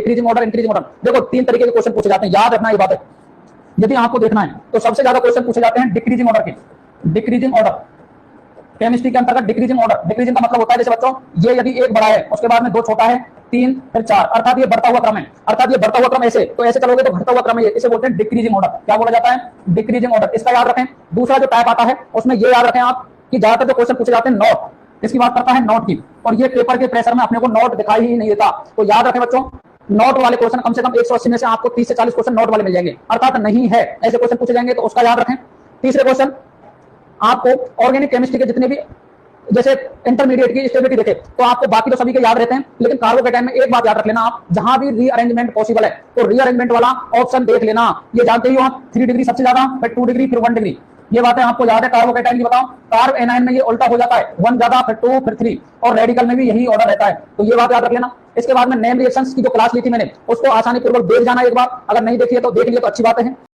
Decreasing order, increasing order. देखो 3 तरीके के क्वेश्चन पूछे जाते हैं, याद रखना ये बात है। यदि आपको देखना है तो सबसे ज्यादा क्वेश्चन पूछे जाते हैं डिक्रीजिंग ऑर्डर के। डिक्रीजिंग ऑर्डर केमिस्ट्री के अंतर्गत डिक्रीजिंग ऑर्डर, डिक्रीजिंग का मतलब होता है जैसे बच्चों ये यदि एक बड़ा है उसके बाद में 2 छोटा है, 3 फिर 4, अर्थात ये बढ़ता हुआ क्रम है। अर्थात ये बढ़ता हुआ क्रम ऐसे, तो ऐसे चलोगे तो घटता हुआ क्रम है, इसे बोलते हैं डिक्रीजिंग ऑर्डर। क्या बोला जाता है? Decreasing order. इसका याद रखें। दूसरा जो टाइप आता है उसमें ये याद रखें आप कि ज्यादातर जो क्वेश्चन पूछे जाते हैं नोट, इसकी बात करता है नोट की, और ये पेपर के प्रेशर में अपने को नोट दिखाई ही नहीं देता। तो याद रखें बच्चों, नोट वाले क्वेश्चन कम से कम 180 में से आपको 30 से 40 क्वेश्चन नोट वाले मिल जाएंगे, अर्थात नहीं है ऐसे क्वेश्चन पूछे जाएंगे, तो उसका याद रखें। तीसरे क्वेश्चन आपको ऑर्गेनिक केमिस्ट्री के जितने भी जैसे इंटरमीडिएट की स्टेबिलिटी देखे तो आपको बाकी तो सभी के याद रहते हैं, लेकिन कार्बोकेटाइन में एक बात याद रख लेना आप, जहां भी रीअरेंजमेंट पॉसिबल है तो रीअरेंजमेंट वाला ऑप्शन देख लेना। ये जानते ही हो आप, 3 डिग्री सबसे ज्यादा, फिर 2 डिग्री, फिर 1 डिग्री, ये बातें आपको याद है। कार्बोकेटाइन की बताओ, कार्ब एनायन में ये उल्टा हो जाता है, 1 ज्यादा फिर 2 फिर 3, और रेडिकल में भी यही ऑर्डर रहता है, तो ये बात याद रख लेना। इसके बाद में नेम रिएक्शंस की जो क्लास ली थी मैंने, उसको आसानी पूर्वक देख जाना एक बार, अगर नहीं देखी है तो देख लिया तो अच्छी बात है।